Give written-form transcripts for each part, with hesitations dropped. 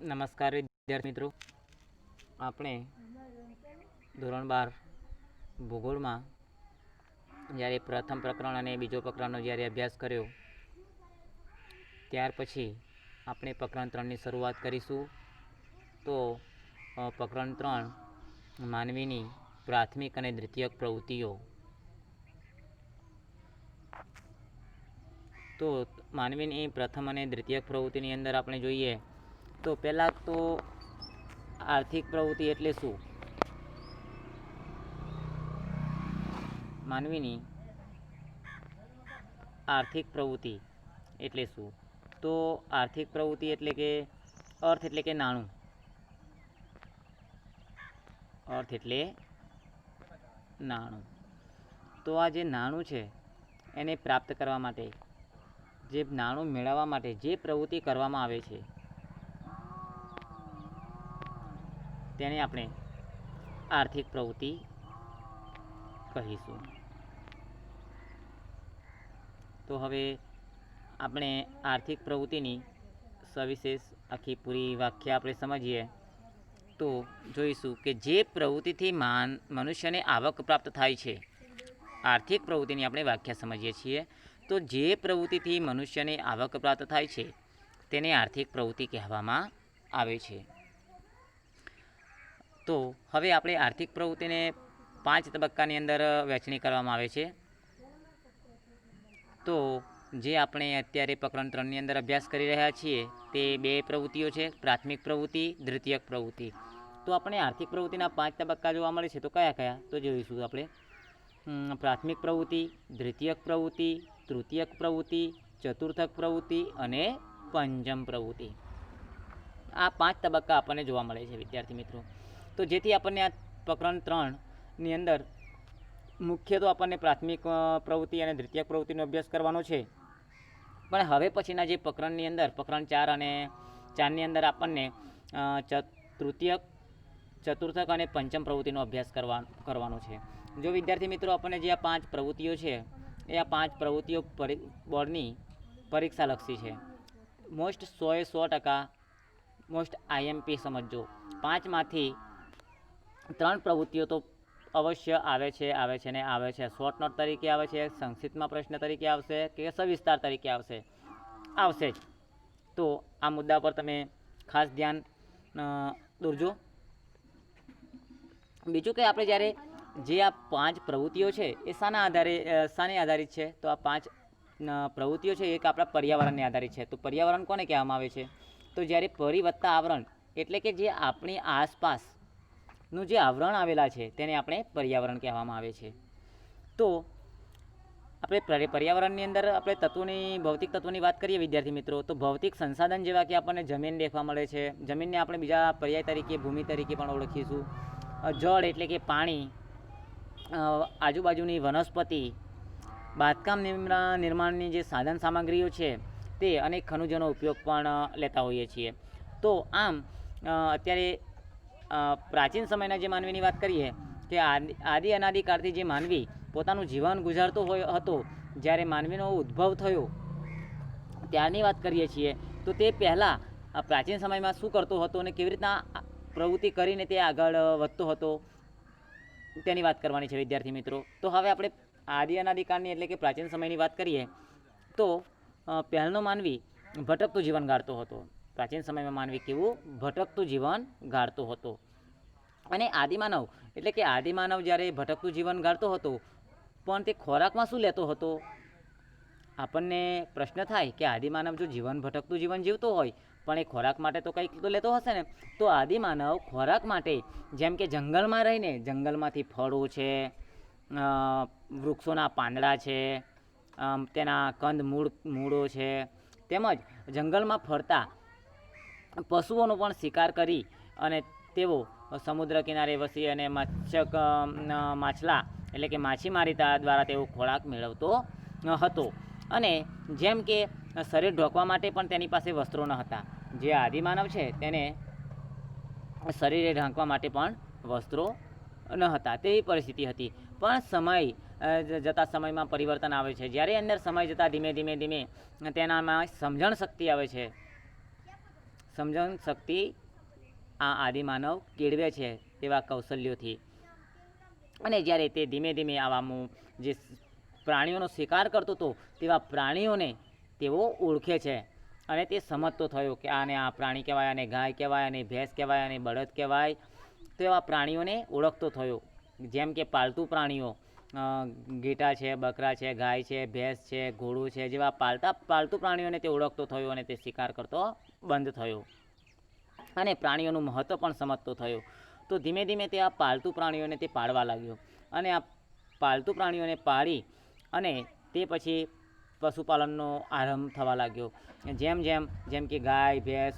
નમસ્કાર વિદ્યાર્થી મિત્રો, આપણે ધોરણ 12 ભૂગોળમાં જ્યારે પ્રથમ પ્રકરણ અને બીજો પ્રકરણનો જ્યારે અભ્યાસ કર્યો ત્યાર પછી આપણે પ્રકરણ 3ની શરૂઆત કરીશું. તો પ્રકરણ 3 માનવીની પ્રાથમિક અને દ્વિતીયક પ્રવૃત્તિઓ. તો માનવીની પ્રથમ અને દ્વિતીયક પ્રવૃત્તિની અંદર આપણે જોઈએ તો પહેલાં તો આર્થિક પ્રવૃત્તિ એટલે શું? માનવીની આર્થિક પ્રવૃત્તિ એટલે શું? તો આર્થિક પ્રવૃત્તિ એટલે કે અર્થ એટલે કે નાણું. અર્થ એટલે નાણું. તો આ જે નાણું છે એને પ્રાપ્ત કરવા માટે, જે નાણું મેળવવા માટે જે પ્રવૃત્તિ કરવામાં આવે છે તેને આપણે આર્થિક પ્રવૃત્તિ કહીશું. તો હવે આપણે આર્થિક પ્રવૃત્તિની સવિશેષ આખી પૂરી વ્યાખ્યા આપણે સમજીએ તો જોઈશું કે જે પ્રવૃત્તિથી મનુષ્યને આવક પ્રાપ્ત થાય છે. આર્થિક પ્રવૃત્તિની આપણે વ્યાખ્યા સમજીએ છીએ તો જે પ્રવૃત્તિથી મનુષ્યને આવક પ્રાપ્ત થાય છે તેને આર્થિક પ્રવૃત્તિ કહેવામાં આવે છે. તો હવે આપણે આર્થિક પ્રવૃત્તિને 5 તબક્કાની અંદર વહેંચણી કરવામાં આવે છે. તો જે આપણે અત્યારે પ્રકરણ 3ની અંદર અભ્યાસ કરી રહ્યા છીએ તે 2 પ્રવૃત્તિઓ છે, પ્રાથમિક પ્રવૃત્તિ, દ્વિતીયક પ્રવૃત્તિ. તો આપણે આર્થિક પ્રવૃત્તિના 5 તબક્કા જોવા મળે છે. તો કયા કયા? તો જોઈશું આપણે પ્રાથમિક પ્રવૃત્તિ, દ્વિતીયક પ્રવૃત્તિ, તૃતીયક પ્રવૃત્તિ, ચતુર્થક પ્રવૃત્તિ અને પંચમ પ્રવૃત્તિ. આ 5 તબક્કા આપણને જોવા મળે છે વિદ્યાર્થી મિત્રો. તો જેથી આપણને આ પ્રકરણ 3ની અંદર મુખ્ય તો આપણને પ્રાથમિક પ્રવૃત્તિ અને દ્વિતીયક પ્રવૃત્તિનો અભ્યાસ કરવાનો છે. પણ હવે પછીના જે પ્રકરણની અંદર પ્રકરણ 4 અને 4ની અંદર આપણને તૃતીયક, ચતુર્થક અને પંચમ પ્રવૃત્તિનો અભ્યાસ કરવાનો છે. જો વિદ્યાર્થી મિત્રો આપણને જે આ 5 પ્રવૃત્તિઓ છે એ આ 5 પ્રવૃત્તિઓ બોર્ડની પરીક્ષાલક્ષી છે. મોસ્ટ 100% મોસ્ટ IMP સમજો. 5માંથી 3 પ્રવૃત્તિઓ તો અવશ્ય આવે છે ને આવે છે. શોર્ટ નોટ તરીકે આવે છે, સંક્ષિપ્તમાં પ્રશ્ન તરીકે આવશે કે સવિસ્તાર તરીકે આવશે જ. તો આ મુદ્દા પર તમે ખાસ ધ્યાન દોરજો. બીજું કે આપણે જ્યારે જે આ 5 પ્રવૃત્તિઓ છે એ શાને આધારિત છે? તો આ 5 પ્રવૃત્તિઓ છે એક આપણા પર્યાવરણને આધારિત છે. તો પર્યાવરણ કોને કહેવામાં આવે છે? તો જ્યારે પરિવત્તા આવરણ એટલે કે જે આપણી આસપાસનું જે આવરણ આવેલા છે તેને આપણે પર્યાવરણ કહેવામાં આવે છે. તો આપણે પર્યાવરણની અંદર આપણે ભૌતિક તત્વોની વાત કરીએ વિદ્યાર્થી મિત્રો, તો ભૌતિક સંસાધન જેવા કે આપણને જમીન દેખવા મળે છે. જમીનને આપણે બીજા પર્યાય તરીકે ભૂમિ તરીકે પણ ઓળખીશું. જળ એટલે કે પાણી, આજુબાજુની વનસ્પતિ, બાંધકામ નિર્માણની જે સાધન સામગ્રીઓ છે તે અનેક ખનિજોનો ઉપયોગ પણ લેતા હોઈએ છીએ. તો આમ અત્યારે પ્રાચીન સમયના જે માનવીની વાત કરીએ કે આદિ અનાદિકાળથી જે માનવી પોતાનું જીવન ગુજારતો હતો, જ્યારે માનવીનો ઉદ્ભવ થયો ત્યારની વાત કરીએ છીએ તો તે પહેલાં પ્રાચીન સમયમાં શું કરતો હતો અને કેવી રીતના પ્રવૃત્તિ કરીને તે આગળ વધતો હતો તેની વાત કરવાની છે વિદ્યાર્થી મિત્રો. તો હવે આપણે આદિ અનાદિકાળની એટલે કે પ્રાચીન સમયની વાત કરીએ તો પહેલનો માનવી ભટકતું જીવન ગાળતો હતો. પ્રાચીન સમયમાં માનવી કેવું ભટકતું જીવન ગાળતો હતો. અને આદિમાનવ એટલે કે આદિમાનવ જ્યારે ભટકતું જીવન ગાળતો હતો પણ તે ખોરાકમાં શું લેતો હતો? આપણને પ્રશ્ન થાય કે આદિમાનવ જો ભટકતું જીવન જીવતો હોય પણ એ ખોરાક માટે તો કંઈક તો લેતો હશે ને. તો આદિમાનવ ખોરાક માટે જેમ કે જંગલમાં રહીને જંગલમાંથી ફળો છે, વૃક્ષોના પાંદડા છે, તેના મૂળો છે, તેમજ જંગલમાં ફરતા પશુઓનો પણ શિકાર કરી અને તેઓ સમુદ્ર કિનારે વસી અને માછલા એટલે કે માછીમારી દ્વારા તેઓ ખોરાક મેળવતો હતો. અને જેમ કે શરીર ઢોકવા માટે પણ તેની પાસે વસ્ત્રો ન હતા. જે આદિમાનવ છે તેને શરીરે ઢાંકવા માટે પણ વસ્ત્રો ન હતા, તેવી પરિસ્થિતિ હતી. પણ સમયમાં પરિવર્તન આવે છે. જ્યારે અંદર સમય જતાં ધીમે ધીમે તેનામાં સમજણ શક્તિ આવે છે. સમજણ શક્તિ આ આદિમાનવ કેળવે છે તેવા કૌશલ્યોથી. અને જ્યારે તે ધીમે ધીમે આવા જે પ્રાણીઓનો શિકાર કરતો હતો તેવા પ્રાણીઓને તેઓ ઓળખે છે અને તે સમજતો થયો કે આને આ પ્રાણી કહેવાય, અને ગાય કહેવાય, અને ભેંસ કહેવાય, અને બળદ કહેવાય. તો એવા પ્રાણીઓને ઓળખતો થયો. જેમ કે પાલતુ પ્રાણીઓ ઘેટા છે, બકરા છે, ગાય છે, ભેંસ છે, ઘોડું છે, જેવા પાલતુ પ્રાણીઓને તે ઓળખતો થયો અને તે શિકાર કરતો બંધ થયો અને પ્રાણીઓનું મહત્ત્વ પણ સમજતો થયો. તો ધીમે ધીમે તે આ પાલતુ પ્રાણીઓને તે પાળવા લાગ્યો અને આ પાલતુ પ્રાણીઓને પાળી અને તે પછી પશુપાલનનો આરંભ થવા લાગ્યો. જેમ કે ગાય, ભેંસ,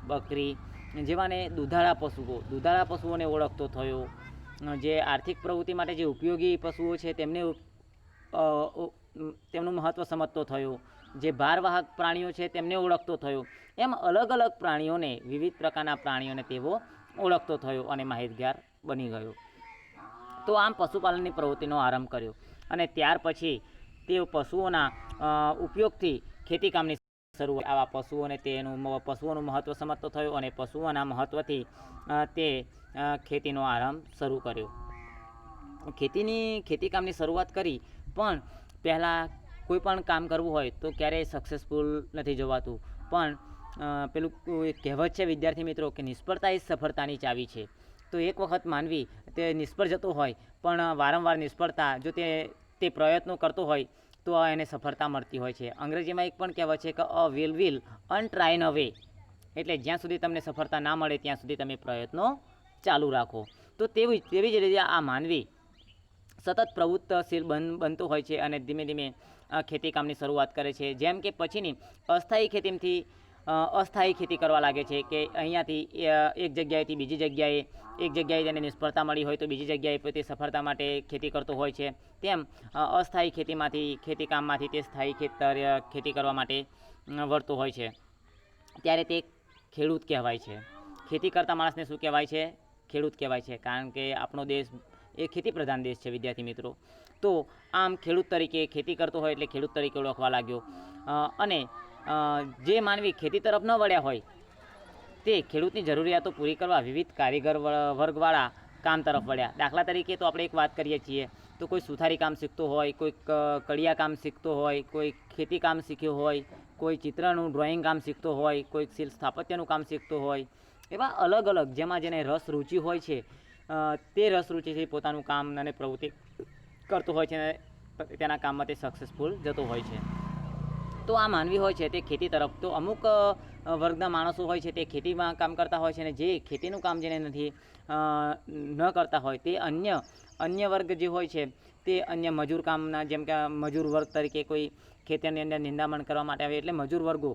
બકરી જેવાને દુધાળા પશુઓને ઓળખતો થયો. જે આર્થિક પ્રવૃત્તિ માટે જે ઉપયોગી પશુઓ છે તેમનું મહત્ત્વ સમજતો થયો. જે ભારવાહક પ્રાણીઓ છે તેમને ઓળખતો થયો. એમ અલગ અલગ પ્રાણીઓને, વિવિધ પ્રકારના પ્રાણીઓને તેઓ ઓળખતો થયો અને માહિતગાર બની ગયો. તો આમ પશુપાલનની પ્રવૃત્તિનો આરંભ કર્યો અને ત્યાર પછી તે પશુઓના ઉપયોગથી ખેતીકામની શરૂઆત. આવા પશુઓનું મહત્ત્વ સમજતો થયો અને પશુઓના મહત્ત્વથી તે ખેતીનો આરંભ શરૂ કર્યો. ખેતીકામની શરૂઆત કરી, પણ પહેલાં કોઈ પણ કામ કરવું હોય તો ક્યારેય સક્સેસફુલ નથી જવાતું. પણ પેલું કહેવત છે વિદ્યાર્થી મિત્રો કે નિષ્ફળતા એ સફળતાની ચાવી છે. તો એક વખત માનવી તે નિષ્ફળ જતો હોય, પણ વારંવાર નિષ્ફળતા જો તે પ્રયત્નો કરતો હોય તો એને સફળતા મળતી હોય છે. અંગ્રેજીમાં એક પણ કહેવત છે કે અ વિલ અનટ્રાય ન વે, એટલે જ્યાં સુધી તમને સફળતા ના મળે ત્યાં સુધી તમે પ્રયત્નો ચાલુ રાખો. તો તેવી જ રીતે આ માનવી સતત પ્રવૃત્તિશીલ બનતો હોય છે અને ધીમે ધીમે ખેતીકામની શરૂઆત કરે છે. જેમ કે પછીની અસ્થાયી ખેતી કરવા લાગે છે કે અહીંયાથી એક જગ્યાએથી બીજી જગ્યાએ, એક જગ્યાએ તેને નિષ્ફળતા મળી હોય તો બીજી જગ્યાએ તે સફળતા માટે ખેતી કરતો હોય છે. તેમ અસ્થાયી ખેતીકામમાંથી તે સ્થાયી ખેતી કરવા માટે વળતો હોય છે. ત્યારે તે ખેડૂત કહેવાય છે. ખેતી કરતા માણસને શું કહેવાય છે? ખેડૂત કહેવાય છે. કારણ કે આપણો દેશ એ ખેતી પ્રધાન દેશ છે વિદ્યાર્થી મિત્રો. તો આમ ખેડૂત તરીકે ખેતી કરતો હોય એટલે ખેડૂત તરીકે ઓળખવા લાગ્યો. અને જે માનવી ખેતી તરફ ન વળ્યા હોય તે ખેડૂતની જરૂરિયાતો પૂરી કરવા વિવિધ કારીગર વર્ગવાળા કામ તરફ વળ્યા. દાખલા તરીકે તો આપણે એક વાત કરીએ છીએ તો કોઈ સુથારી કામ શીખતો હોય, કોઈ કડિયા કામ શીખતો હોય, કોઈ ખેતી કામ શીખ્યો હોય, કોઈ ચિત્રનું ડ્રોઈંગ કામ શીખતો હોય, કોઈ શિલ્પ સ્થાપત્યનું કામ શીખતો હોય. એવા અલગ અલગ જેમાં જેને રુચિ હોય છે તે રુચિથી પોતાનું કામ અને પ્રવૃત્તિ કરતો હોય છે અને તેના કામમાં તે સક્સેસફુલ જતો હોય છે. તો આ માનવી હોય છે તે ખેતી તરફ, તો અમુક વર્ગના માણસો હોય છે તે ખેતીમાં કામ કરતા હોય છે અને જે ખેતીનું કામ જેને નથી ન કરતા હોય તે અન્ય વર્ગ જે હોય છે તે અન્ય મજૂર કામના, જેમ કે મજૂર વર્ગ તરીકે કોઈ ખેતરની અંદર નિંદામણ કરવા માટે આવે એટલે મજૂર વર્ગો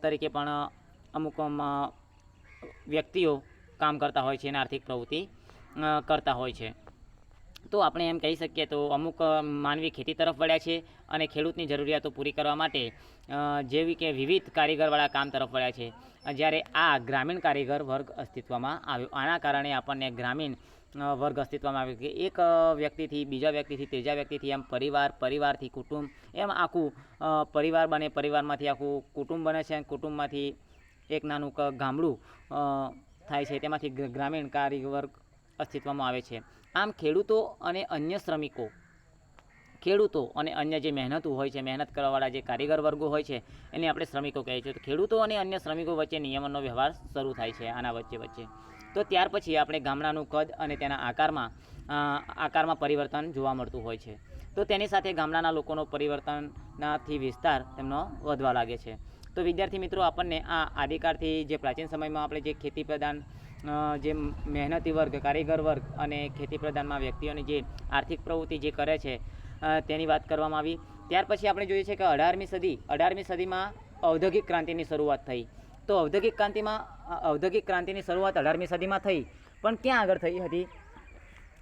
તરીકે પણ અમુક વ્યક્તિઓ કામ કરતા હોય છે અને આર્થિક પ્રવૃત્તિ કરતા હોય છે. તો આપણે એમ કહી શકીએ તો અમુક માનવી ખેતી તરફ વળ્યા છે અને ખેડૂતની જરૂરિયાતો પૂરી કરવા માટે જેવી કે વિવિધ કારીગરવાળા કામ તરફ વળ્યા છે. જ્યારે આ ગ્રામીણ કારીગર વર્ગ અસ્તિત્વમાં આવ્યો. આના કારણે આપણને ગ્રામીણ વર્ગ અસ્તિત્વમાં આવ્યો કે એક વ્યક્તિથી બીજા વ્યક્તિથી ત્રીજા વ્યક્તિથી એમ પરિવારથી કુટુંબ, એમ આખું પરિવાર બને, પરિવારમાંથી આખું કુટુંબ બને છે અને કુટુંબમાંથી એક નાનું ગામડું થાય છે. તેમાંથી ગ્રામીણ કારીગર વર્ગ અસ્તિત્વમાં આવે છે. આમ ખેડૂતો અને અન્ય જે મહેનતુ હોય છે, મહેનત કરવાવાળા જે કારીગર વર્ગો હોય છે એને આપણે શ્રમિકો કહીએ છીએ. તો ખેડૂતો અને અન્ય શ્રમિકો વચ્ચે નિયમનનો વ્યવહાર શરૂ થાય છે આના વચ્ચે. તો ત્યાર પછી આપણે ગામડાનું કદ અને તેના આકારમાં પરિવર્તન જોવા મળતું હોય છે. તો તેની સાથે ગામડાના લોકોનો પરિવર્તનનાથી વિસ્તાર તેમનો વધવા લાગે છે. તો વિદ્યાર્થી મિત્રો, આપણને આ આદિકાળથી જે પ્રાચીન સમયમાં આપણે જે ખેતી પ્રધાન જે મહેનતી વર્ગ, કારીગર વર્ગ અને ખેતી પ્રધાનમાં વ્યક્તિઓની જે આર્થિક પ્રવૃત્તિ જે કરે છે તેની વાત કરવામાં આવી. ત્યાર પછી આપણે જોઈએ છે કે 18મી સદીમાં ઔદ્યોગિક ક્રાંતિની શરૂઆત થઈ. તો ઔદ્યોગિક ક્રાંતિની શરૂઆત 18મી સદીમાં થઈ, પણ ક્યાં આગળ થઈ હતી?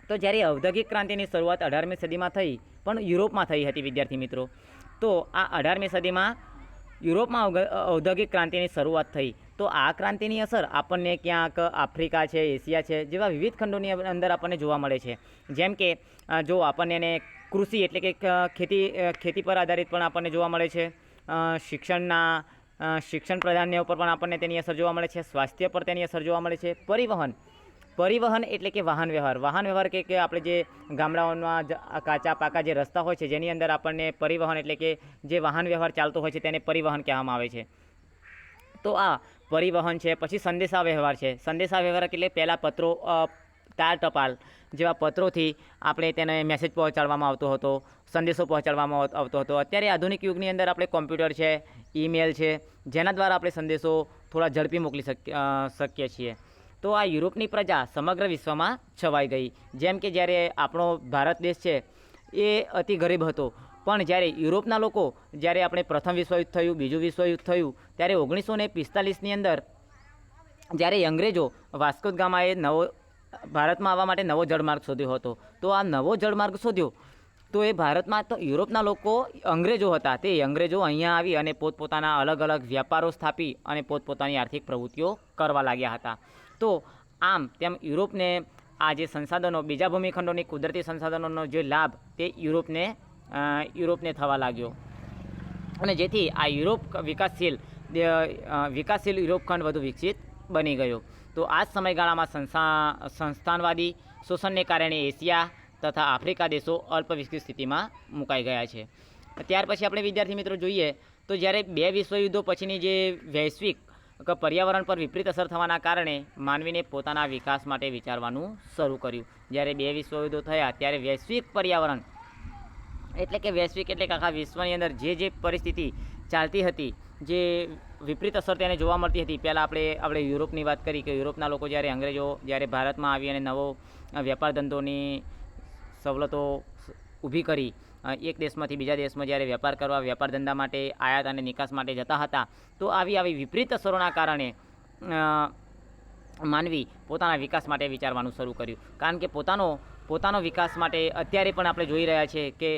તો જ્યારે ઔદ્યોગિક ક્રાંતિની શરૂઆત 18મી સદીમાં થઈ પણ યુરોપમાં થઈ હતી વિદ્યાર્થી મિત્રો. તો આ 18મી સદીમાં યુરોપમાં ઔદ્યોગિક ક્રાંતિની શરૂઆત થઈ. તો આ ક્રાંતિની અસર આપણને ક્યાંક આફ્રિકા છે, એશિયા છે જેવા વિવિધ ખંડોની અંદર આપણને જોવા મળે છે. જેમ કે જો આપણને એને કૃષિ એટલે કે ખેતી પર આધારિત પણ આપણને જોવા મળે છે. શિક્ષણના શિક્ષણ પ્રદાનને ઉપર પણ આપણને તેની અસર જોવા મળે છે, સ્વાસ્થ્ય પર તેની અસર જોવા મળે છે. પરિવહન એટલે કે વાહન વ્યવહાર કે આપણે જે ગામડાઓમાં કાચા પાકા જે રસ્તા હોય છે જેની અંદર આપણને પરિવહન એટલે કે જે વાહન વ્યવહાર ચાલતો હોય છે તેને પરિવહન કહેવામાં આવે છે. તો આ પરિવહન છે. પછી સંદેશા વ્યવહાર એટલે પહેલાં પત્રો, તાર ટપાલ જેવા પત્રોથી આપણે તેને મેસેજ પહોંચાડવામાં આવતો હતો, સંદેશો પહોંચાડવામાં આવતો હતો. અત્યારે આધુનિક યુગની અંદર આપણે કોમ્પ્યુટર છે, ઈમેલ છે, જેના દ્વારા આપણે સંદેશો થોડા ઝડપી મોકલી શકીએ છીએ. તો આ યુરોપની પ્રજા સમગ્ર વિશ્વમાં છવાઈ ગઈ. જેમ કે જ્યારે આપણો ભારત દેશ છે એ અતિ ગરીબ હતો, પણ જ્યારે યુરોપના લોકો, જ્યારે આપણે પ્રથમ વિશ્વયુદ્ધ થયું, બીજું વિશ્વયુદ્ધ થયું, ત્યારે 1945ની અંદર જ્યારે અંગ્રેજો વાસ્કો દ ગામાએ ભારતમાં આવવા માટે નવો જળમાર્ગ શોધ્યો હતો. તો આ નવો જળમાર્ગ શોધ્યો તો એ ભારતમાં તો યુરોપના લોકો અંગ્રેજો હતા, તે અંગ્રેજો અહીંયા આવી અને પોતપોતાના અલગ અલગ વ્યાપારો સ્થાપી અને પોતપોતાની આર્થિક પ્રવૃત્તિઓ કરવા લાગ્યા હતા. તો આમ તેમ યુરોપને આ જે સંસાધનો, બીજા ભૂમિખંડોની કુદરતી સંસાધનોનો જે લાભ તે યુરોપને થવા લાગ્યો, અને જેથી આ યુરોપ વિકાસશીલ યુરોપ ખંડ વધુ વિકસિત બની ગયો. તો આ જ સમયગાળામાં સંસ્થાનવાદી શોષણને કારણે એશિયા તથા આફ્રિકા દેશો અલ્પ વિકસિત સ્થિતિમાં મુકાઈ ગયા છે. ત્યાર પછી આપણે વિદ્યાર્થી મિત્રો જોઈએ તો જ્યારે 2 વિશ્વયુદ્ધો પછીની જે વૈશ્વિક પર્યાવરણ પર વિપરીત અસર થવાના કારણે માનવીને પોતાના વિકાસ માટે વિચારવાનું શરૂ કર્યું. જ્યારે 2 વિશ્વયુદ્ધો થયા ત્યારે વૈશ્વિક પર્યાવરણ એટલે કે આખા વિશ્વની અંદર જે પરિસ્થિતિ ચાલતી હતી, જે વિપરીત અસર તેને જોવા મળતી હતી. પહેલાં આપણે યુરોપની વાત કરી કે યુરોપના લોકો અંગ્રેજો જ્યારે ભારતમાં આવી અને નવો વેપાર ધંધોની સવલતો ઊભી કરી, એક દેશમાંથી બીજા દેશમાં જ્યારે વેપાર કરવા, વેપાર ધંધા માટે, આયાત અને નિકાસ માટે જતા હતા, તો આવી વિપરીત અસરોના કારણે માનવી પોતાના વિકાસ માટે વિચારવાનું શરૂ કર્યું. કારણ કે પોતાનો વિકાસ માટે અત્યારે પણ આપણે જોઈ રહ્યા છીએ કે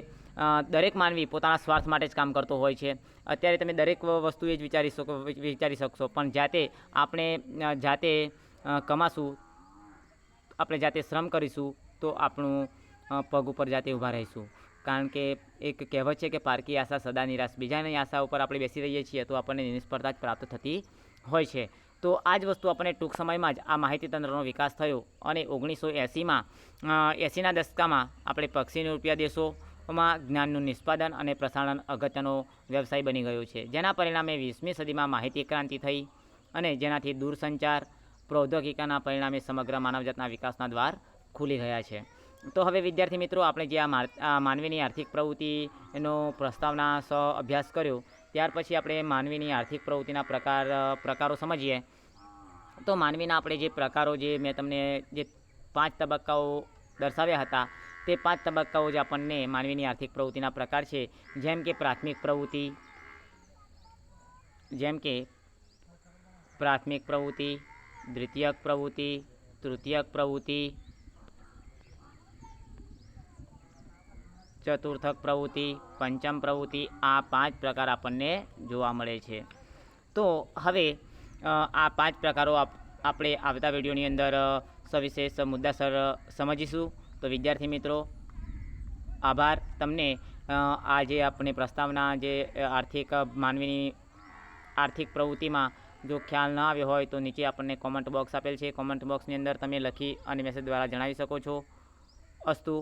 દરેક માનવી પોતાના સ્વાર્થ માટે જ કામ કરતો હોય છે. અત્યારે તમે દરેક વસ્તુ એ જ વિચારી શકશો, પણ જાતે કમાશું, આપણે જાતે શ્રમ કરીશું તો આપણું પગ ઉપર જાતે ઊભા રહીશું. કારણ કે એક કહેવત છે કે પારકી આશા સદા નિરાશ, બીજાની આશા ઉપર આપણે બેસી રહીએ છીએ તો આપણને નિષ્ફળતા જ પ્રાપ્ત થતી હોય છે. તો આ જ વસ્તુ આપણને ટૂંક સમયમાં જ આ માહિતી તંત્રનો વિકાસ થયો અને 1980ના દશકામાં આપણે પશ્ચિમ યુરોપીય દેશોમાં જ્ઞાનનું નિષ્પાદન અને પ્રસારણ અગત્યનો વ્યવસાય બની ગયો છે. જેના પરિણામે 20મી સદીમાં માહિતી ક્રાંતિ થઈ અને જેનાથી દૂરસંચાર પ્રૌદ્યોગિકના પરિણામે સમગ્ર માનવજાતના વિકાસના દ્વાર ખુલી ગયા છે. તો હવે વિદ્યાર્થી મિત્રો, આપણે જે આ માનવીની આર્થિક પ્રવૃત્તિનો પ્રસ્તાવના અભ્યાસ કર્યો, ત્યાર પછી આપણે માનવીની આર્થિક પ્રવૃત્તિના પ્રકારો સમજીએ. તો માનવીના આપણે જે પ્રકારો, જે મેં તમને જે 5 તબક્કાઓ દર્શાવ્યા હતા, તે 5 તબક્કાઓ જ આપણને માનવીની આર્થિક પ્રવૃત્તિના પ્રકાર છે. જેમ કે પ્રાથમિક પ્રવૃત્તિ, દ્વિતીયક પ્રવૃત્તિ, તૃતીયક પ્રવૃત્તિ, ચતુર્થક પ્રવૃત્તિ, પંચમ પ્રવૃત્તિ, આ 5 પ્રકાર આપણને જોવા મળે છે. તો હવે આ 5 પ્રકારો આપણે આવતા વિડીયોની અંદર સવિશેષ મુદ્દાસર સમજીશું. તો વિદ્યાર્થી મિત્રો, આભાર. તમને આ જે આપણે પ્રસ્તાવના જે માનવીની આર્થિક પ્રવૃત્તિમાં જો ખ્યાલ ન આવ્યો હોય તો નીચે આપણને કોમેન્ટ બોક્સ આપેલ છે. કોમેન્ટ બોક્સની અંદર તમે લખી અને મેસેજ દ્વારા જણાવી શકો છો. અસ્તુ.